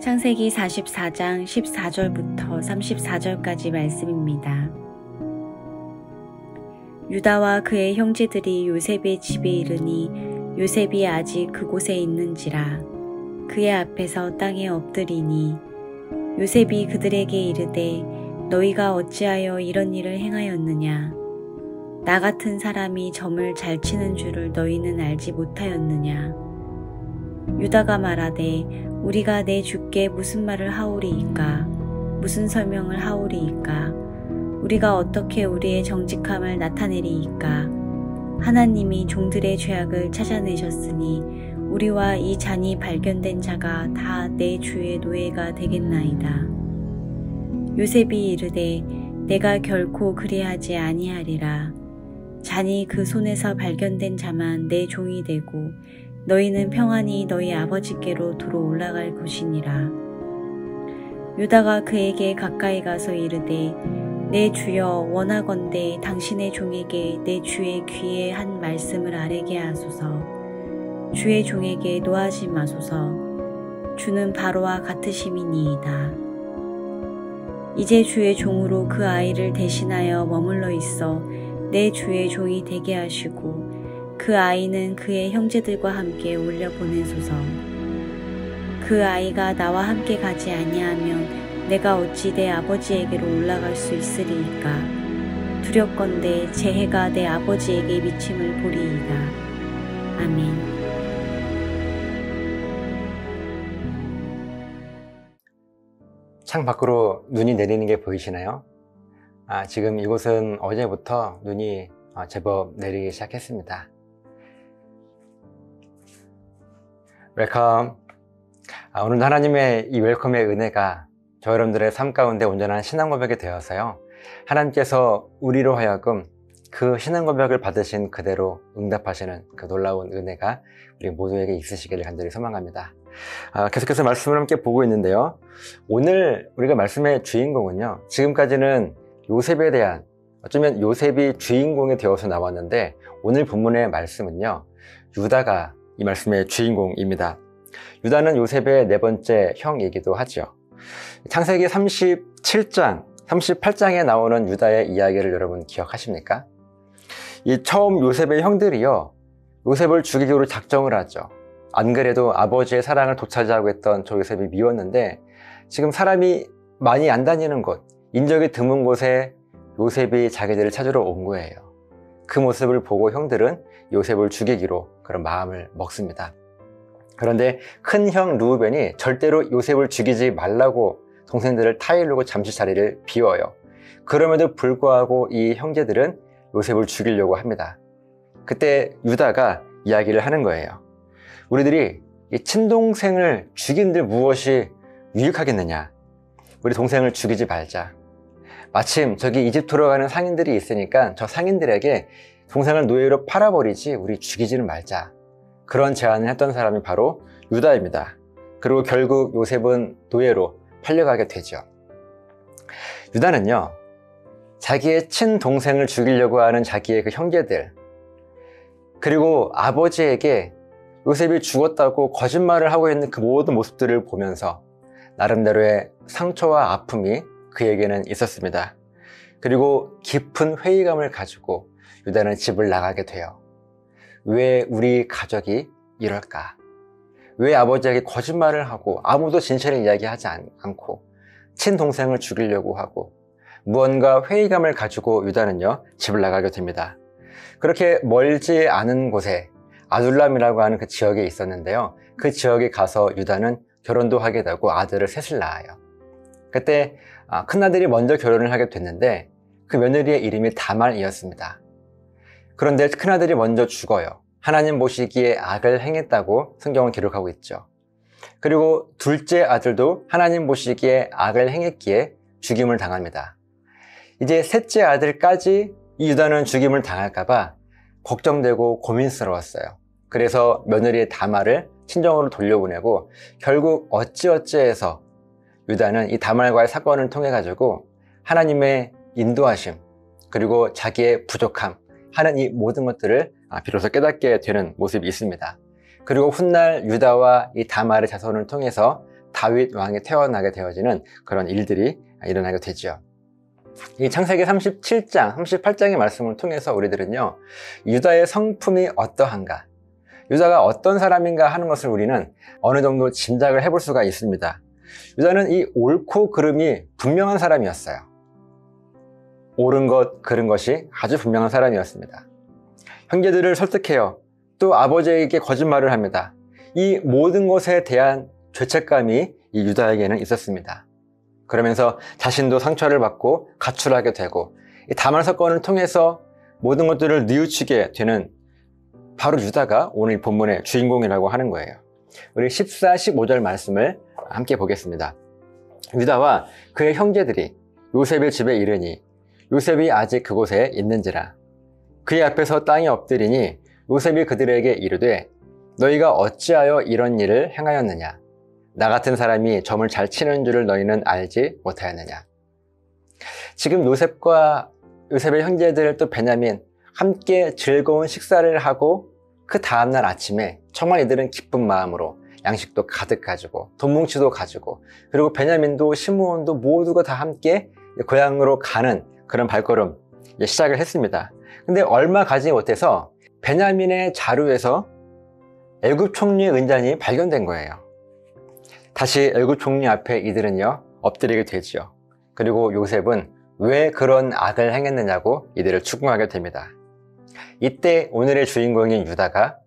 창세기 44장 14절부터 34절까지 말씀입니다. 유다와 그의 형제들이 요셉의 집에 이르니 요셉이 아직 그곳에 있는지라 그의 앞에서 땅에 엎드리니 요셉이 그들에게 이르되 너희가 어찌하여 이런 일을 행하였느냐? 나 같은 사람이 점을 잘 치는 줄을 너희는 알지 못하였느냐? 유다가 말하되 우리가 내 주께 무슨 말을 하오리이까? 무슨 설명을 하오리이까? 우리가 어떻게 우리의 정직함을 나타내리이까? 하나님이 종들의 죄악을 찾아내셨으니 우리와 이 잔이 발견된 자가 다 내 주의 노예가 되겠나이다. 요셉이 이르되 내가 결코 그리하지 아니하리라. 잔이 그 손에서 발견된 자만 내 종이 되고 너희는 평안히 너희 아버지께로 도로 올라갈 것이니라. 유다가 그에게 가까이 가서 이르되 내 주여 원하건대 당신의 종에게 내 주의 귀에 한 말씀을 아뢰게 하소서. 주의 종에게 노하지 마소서. 주는 바로와 같으심이니이다. 이제 주의 종으로 그 아이를 대신하여 머물러 있어 내 주의 종이 되게 하시고 그 아이는 그의 형제들과 함께 올려보내소서. 그 아이가 나와 함께 가지 아니하면 내가 어찌 내 아버지에게로 올라갈 수 있으리이까? 두렵건대 제 해가 내 아버지에게 미침을 보리이다. 아멘. 창 밖으로 눈이 내리는 게 보이시나요? 지금 이곳은 어제부터 눈이 제법 내리기 시작했습니다. 웰컴. 오늘도 하나님의 이 웰컴의 은혜가 저 여러분들의 삶 가운데 온전한 신앙 고백이 되어서요, 하나님께서 우리로 하여금 그 신앙 고백을 받으신 그대로 응답하시는 그 놀라운 은혜가 우리 모두에게 있으시기를 간절히 소망합니다. 계속해서 말씀을 함께 보고 있는데요, 오늘 우리가 말씀의 주인공은요, 지금까지는 요셉에 대한, 어쩌면 요셉이 주인공이 되어서 나왔는데 오늘 본문의 말씀은요, 유다가 이 말씀의 주인공입니다. 유다는 요셉의 네 번째 형이기도 하죠. 창세기 37장, 38장에 나오는 유다의 이야기를 여러분 기억하십니까? 이 처음 요셉의 형들이요, 요셉을 죽이기로 작정을 하죠. 안 그래도 아버지의 사랑을 되찾으려고 했던 저 요셉이 미웠는데 지금 사람이 많이 안 다니는 곳, 인적이 드문 곳에 요셉이 자기들을 찾으러 온 거예요. 그 모습을 보고 형들은 요셉을 죽이기로 그런 마음을 먹습니다. 그런데 큰 형 르우벤이 절대로 요셉을 죽이지 말라고 동생들을 타이르고 잠시 자리를 비워요. 그럼에도 불구하고 이 형제들은 요셉을 죽이려고 합니다. 그때 유다가 이야기를 하는 거예요. 우리들이 이 친동생을 죽인들 무엇이 유익하겠느냐? 우리 동생을 죽이지 말자. 마침 저기 이집트로 가는 상인들이 있으니까 저 상인들에게 동생을 노예로 팔아버리지 우리 죽이지는 말자. 그런 제안을 했던 사람이 바로 유다입니다. 그리고 결국 요셉은 노예로 팔려가게 되죠. 유다는요, 자기의 친동생을 죽이려고 하는 자기의 그 형제들, 그리고 아버지에게 요셉이 죽었다고 거짓말을 하고 있는 그 모든 모습들을 보면서 나름대로의 상처와 아픔이 그에게는 있었습니다. 그리고 깊은 회의감을 가지고 유다는 집을 나가게 돼요. 왜 우리 가족이 이럴까? 왜 아버지에게 거짓말을 하고 아무도 진실을 이야기하지 않고 친동생을 죽이려고 하고, 무언가 회의감을 가지고 유다는요, 집을 나가게 됩니다. 그렇게 멀지 않은 곳에 아둘람이라고 하는 그 지역에 있었는데요, 그 지역에 가서 유다는 결혼도 하게 되고 아들을 셋을 낳아요. 그때 큰아들이 먼저 결혼을 하게 됐는데 그 며느리의 이름이 다말이었습니다. 그런데 큰아들이 먼저 죽어요. 하나님 보시기에 악을 행했다고 성경은 기록하고 있죠. 그리고 둘째 아들도 하나님 보시기에 악을 행했기에 죽임을 당합니다. 이제 셋째 아들까지 이 유다는 죽임을 당할까봐 걱정되고 고민스러웠어요. 그래서 며느리의 다말을 친정으로 돌려보내고 결국 어찌어찌해서 유다는 이 다말과의 사건을 통해 가지고 하나님의 인도하심, 그리고 자기의 부족함 하는 이 모든 것들을 비로소 깨닫게 되는 모습이 있습니다. 그리고 훗날 유다와 이 다말의 자손을 통해서 다윗 왕이 태어나게 되어지는 그런 일들이 일어나게 되죠. 이 창세기 37장, 38장의 말씀을 통해서 우리들은요, 유다의 성품이 어떠한가, 유다가 어떤 사람인가 하는 것을 우리는 어느 정도 짐작을 해볼 수가 있습니다. 유다는 이 옳고 그름이 분명한 사람이었어요. 옳은 것, 그른 것이 아주 분명한 사람이었습니다. 형제들을 설득해요. 또 아버지에게 거짓말을 합니다. 이 모든 것에 대한 죄책감이 이 유다에게는 있었습니다. 그러면서 자신도 상처를 받고 가출하게 되고, 이 다말 사건을 통해서 모든 것들을 뉘우치게 되는 바로 유다가 오늘 본문의 주인공이라고 하는 거예요. 우리 14, 15절 말씀을 함께 보겠습니다. 유다와 그의 형제들이 요셉의 집에 이르니 요셉이 아직 그곳에 있는지라. 그의 앞에서 땅에 엎드리니 요셉이 그들에게 이르되 너희가 어찌하여 이런 일을 행하였느냐? 나 같은 사람이 점을 잘 치는 줄을 너희는 알지 못하였느냐? 지금 요셉과 요셉의 형제들 또 베냐민 함께 즐거운 식사를 하고 그 다음날 아침에 정말 이들은 기쁜 마음으로 양식도 가득 가지고 돈뭉치도 가지고, 그리고 베냐민도 시므온도 모두가 다 함께 고향으로 가는 그런 발걸음 시작을 했습니다. 근데 얼마 가지 못해서 베냐민의 자루에서 애굽 총리의 은잔이 발견된 거예요. 다시 애굽 총리 앞에 이들은요 엎드리게 되죠. 그리고 요셉은 왜 그런 악을 행했느냐고 이들을 추궁하게 됩니다. 이때 오늘의 주인공인 유다가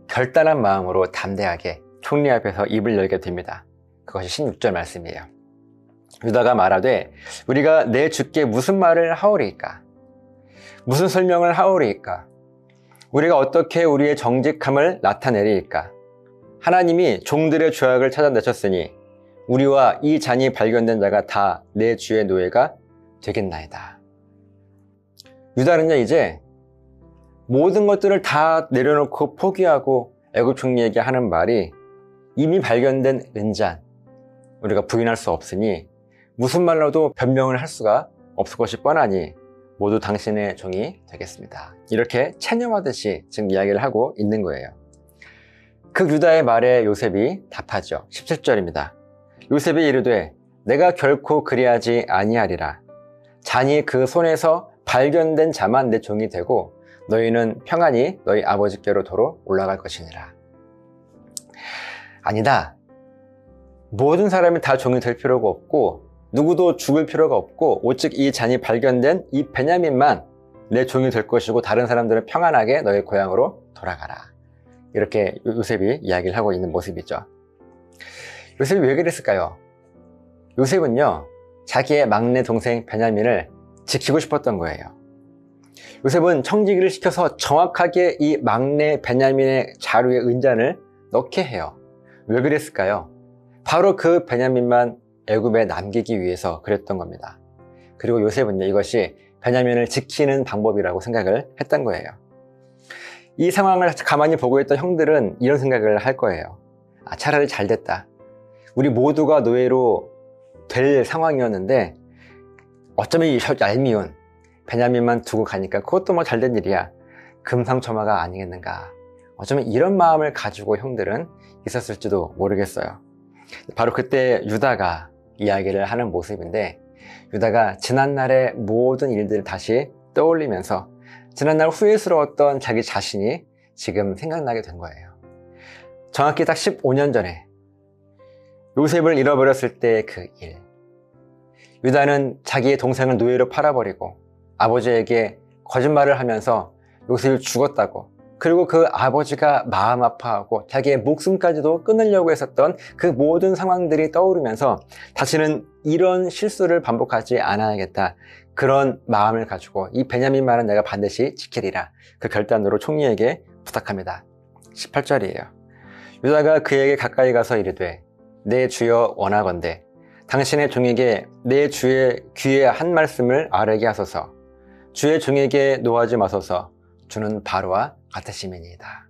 결단한 마음으로 담대하게 총리 앞에서 입을 열게 됩니다. 그것이 16절 말씀이에요. 유다가 말하되 우리가 내 주께 무슨 말을 하오리이까? 무슨 설명을 하오리이까? 우리가 어떻게 우리의 정직함을 나타내리이까? 하나님이 종들의 죄악을 찾아내셨으니 우리와 이 잔이 발견된 자가 다 내 주의 노예가 되겠나이다. 유다는요 이제 모든 것들을 다 내려놓고 포기하고 애굽 총리에게 하는 말이 이미 발견된 은잔, 우리가 부인할 수 없으니 무슨 말로도 변명을 할 수가 없을 것이 뻔하니 모두 당신의 종이 되겠습니다. 이렇게 체념하듯이 지금 이야기를 하고 있는 거예요. 그 유다의 말에 요셉이 답하죠. 17절입니다. 요셉이 이르되 내가 결코 그리하지 아니하리라. 잔이 그 손에서 발견된 자만 내 종이 되고 너희는 평안히 너희 아버지께로 도로 올라갈 것이니라. 아니다. 모든 사람이 다 종이 될 필요가 없고 누구도 죽을 필요가 없고 오직 이 잔이 발견된 이 베냐민만 내 종이 될 것이고 다른 사람들은 평안하게 너희 고향으로 돌아가라. 이렇게 요셉이 이야기를 하고 있는 모습이죠. 요셉이 왜 그랬을까요? 요셉은요 자기의 막내 동생 베냐민을 지키고 싶었던 거예요. 요셉은 청지기를 시켜서 정확하게 이 막내 베냐민의 자루에 은잔을 넣게 해요. 왜 그랬을까요? 바로 그 베냐민만 애굽에 남기기 위해서 그랬던 겁니다. 그리고 요셉은요 이것이 베냐민을 지키는 방법이라고 생각을 했던 거예요. 이 상황을 가만히 보고 있던 형들은 이런 생각을 할 거예요. 차라리 잘 됐다. 우리 모두가 노예로 될 상황이었는데 어쩌면 이 얄미운 베냐민만 두고 가니까 그것도 뭐 잘된 일이야. 금상첨화가 아니겠는가. 어쩌면 이런 마음을 가지고 형들은 있었을지도 모르겠어요. 바로 그때 유다가 이야기를 하는 모습인데, 유다가 지난날의 모든 일들을 다시 떠올리면서 지난날 후회스러웠던 자기 자신이 지금 생각나게 된 거예요. 정확히 딱 15년 전에 요셉을 잃어버렸을 때 그 일. 유다는 자기의 동생을 노예로 팔아버리고 아버지에게 거짓말을 하면서 요셉이 죽었다고, 그리고 그 아버지가 마음 아파하고 자기의 목숨까지도 끊으려고 했었던 그 모든 상황들이 떠오르면서 다시는 이런 실수를 반복하지 않아야겠다, 그런 마음을 가지고 이 베냐민만은 내가 반드시 지키리라, 그 결단으로 총리에게 부탁합니다. 18절이에요. 유다가 그에게 가까이 가서 이르되 내 주여 원하건대 당신의 종에게 내 주의 귀에 한 말씀을 아뢰게 하소서. 주의 종에게 노하지 마소서. 주는 바로와 같으심이니이다.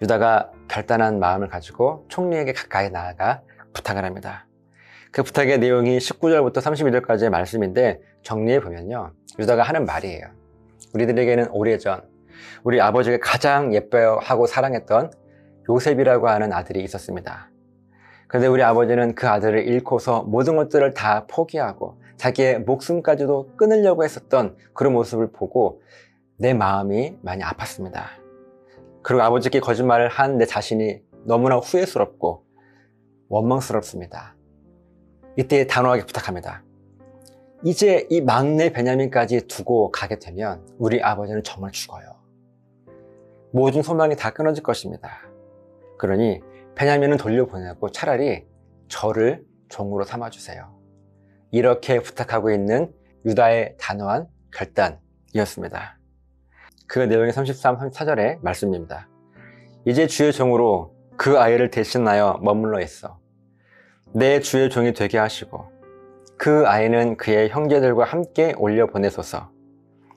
유다가 결단한 마음을 가지고 총리에게 가까이 나아가 부탁을 합니다. 그 부탁의 내용이 19절부터 32절까지의 말씀인데 정리해 보면요, 유다가 하는 말이에요. 우리들에게는 오래전 우리 아버지가 가장 예뻐하고 사랑했던 요셉이라고 하는 아들이 있었습니다. 그런데 우리 아버지는 그 아들을 잃고서 모든 것들을 다 포기하고 자기의 목숨까지도 끊으려고 했었던 그런 모습을 보고 내 마음이 많이 아팠습니다. 그리고 아버지께 거짓말을 한 내 자신이 너무나 후회스럽고 원망스럽습니다. 이때 단호하게 부탁합니다. 이제 이 막내 베냐민까지 두고 가게 되면 우리 아버지는 정말 죽어요. 모든 소망이 다 끊어질 것입니다. 그러니 베냐민은 돌려보내고 차라리 저를 종으로 삼아주세요. 이렇게 부탁하고 있는 유다의 단호한 결단이었습니다. 그 내용이 33, 34절의 말씀입니다. 이제 주의 종으로 그 아이를 대신하여 머물러 있어 내 주의 종이 되게 하시고 그 아이는 그의 형제들과 함께 올려보내소서.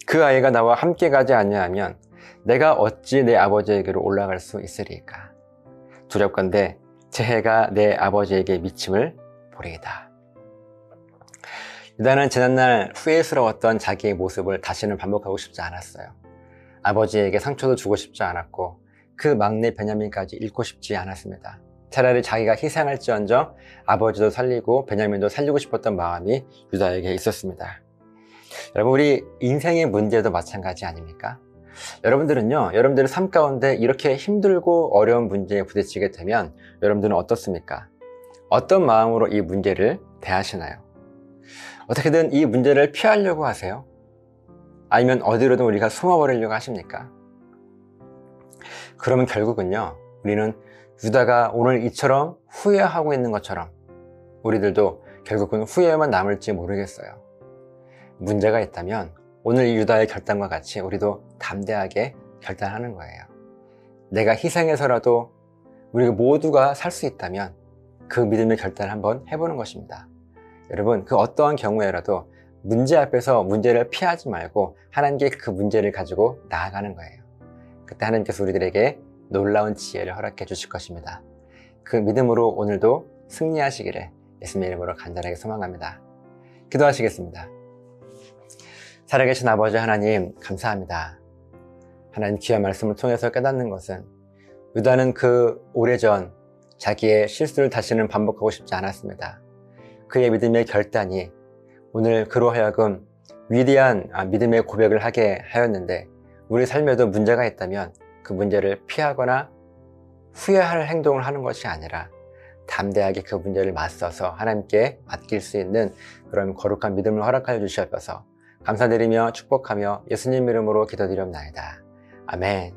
그 아이가 나와 함께 가지 아니하면 내가 어찌 내 아버지에게로 올라갈 수 있으리까. 두렵건대 제 해가 내 아버지에게 미침을 보리이다. 유다는 지난날 후회스러웠던 자기의 모습을 다시는 반복하고 싶지 않았어요. 아버지에게 상처도 주고 싶지 않았고 그 막내 베냐민까지 잃고 싶지 않았습니다. 차라리 자기가 희생할지언정 아버지도 살리고 베냐민도 살리고 싶었던 마음이 유다에게 있었습니다. 여러분, 우리 인생의 문제도 마찬가지 아닙니까? 여러분들은요, 여러분들의 삶 가운데 이렇게 힘들고 어려운 문제에 부딪히게 되면 여러분들은 어떻습니까? 어떤 마음으로 이 문제를 대하시나요? 어떻게든 이 문제를 피하려고 하세요? 아니면 어디로든 우리가 숨어버리려고 하십니까? 그러면 결국은요, 우리는 유다가 오늘 이처럼 후회하고 있는 것처럼 우리들도 결국은 후회만 남을지 모르겠어요. 문제가 있다면 오늘 이 유다의 결단과 같이 우리도 담대하게 결단하는 거예요. 내가 희생해서라도 우리 모두가 살 수 있다면 그 믿음의 결단을 한번 해보는 것입니다. 여러분, 그 어떠한 경우에라도 문제 앞에서 문제를 피하지 말고 하나님께 그 문제를 가지고 나아가는 거예요. 그때 하나님께서 우리들에게 놀라운 지혜를 허락해 주실 것입니다. 그 믿음으로 오늘도 승리하시기를 예수님의 이름으로 간절하게 소망합니다. 기도하시겠습니다. 살아계신 아버지 하나님, 감사합니다. 하나님 귀한 말씀을 통해서 깨닫는 것은 유다는 그 오래전 자기의 실수를 다시는 반복하고 싶지 않았습니다. 그의 믿음의 결단이 오늘 그로 하여금 위대한 믿음의 고백을 하게 하였는데, 우리 삶에도 문제가 있다면 그 문제를 피하거나 후회할 행동을 하는 것이 아니라 담대하게 그 문제를 맞서서 하나님께 맡길 수 있는 그런 거룩한 믿음을 허락하여 주시옵소서. 감사드리며 축복하며 예수님 이름으로 기도드리옵나이다. 아멘.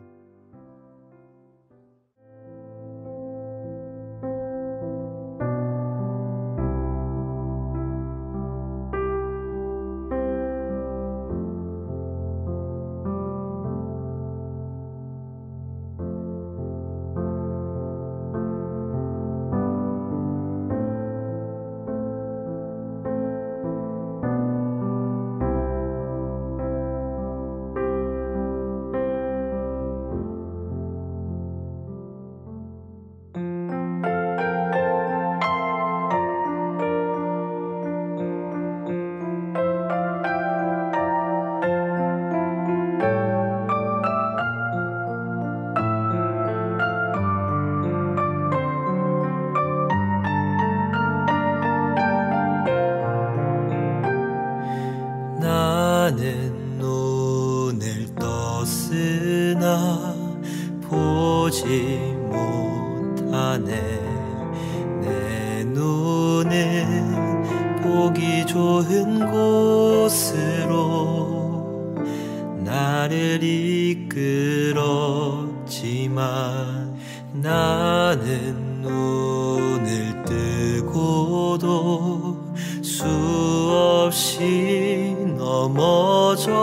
나는 눈을 떴으나 보지 못하네. 내 눈은 보기 좋은 곳으로 나를 이끌었지만 나는 눈을 뜨고도 수없이 넘어져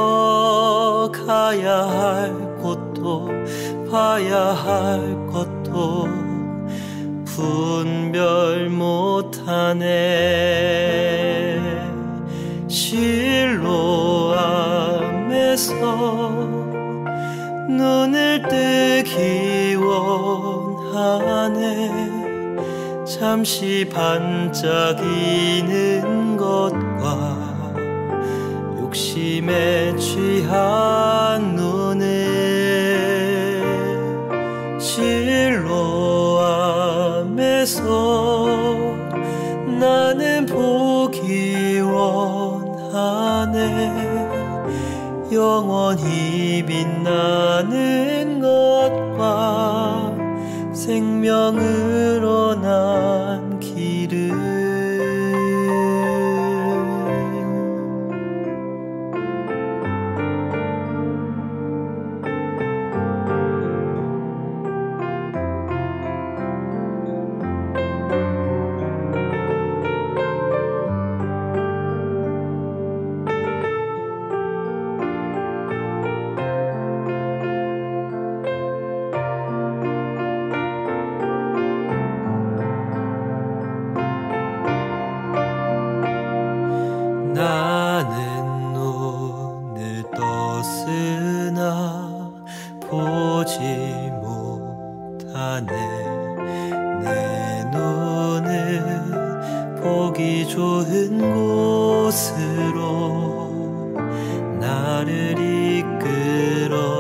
가야 할 곳도 봐야 할 것도 분별 못하네. 실로암에서 눈을 뜨기 원하네. 잠시 반짝이는 것과 욕심에 취한 눈을 실로암에서 앞에서 나는 보기 원하네. 영원히 빛나는 것과 생명으로 난 길을 나는 눈을 떴으나 보지 못하네. 내 눈을 보기 좋은 곳으로 나를 이끌었지만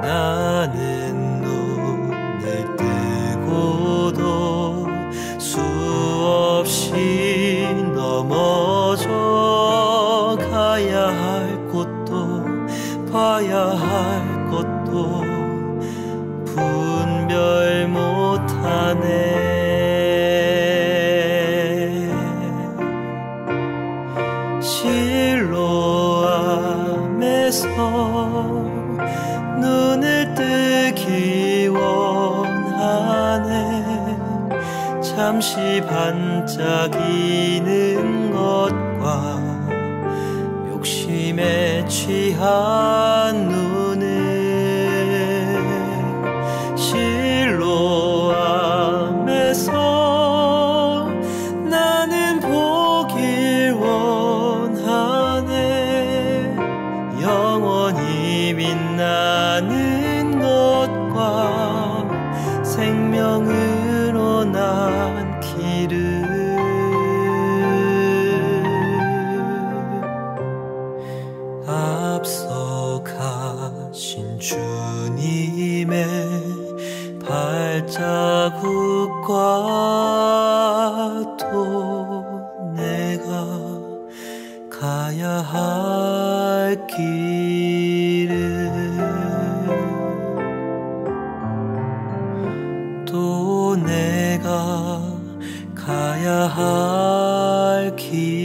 나는 눈을 뜨고도 수없이 넘어져 가야 할 곳도 봐야 할 것도 분별 못하네. 실로암에서 눈을 뜨기 원하네. 잠시 반짝이는 것과 욕심에 취한 눈을 실로암에서 나는 보길 원하네. 영원히 빛나는 것과 생명으로 난 길을 앞서가신 주님의 발자국과 또 내가 가야 할 길을 또 내가 가야 할 길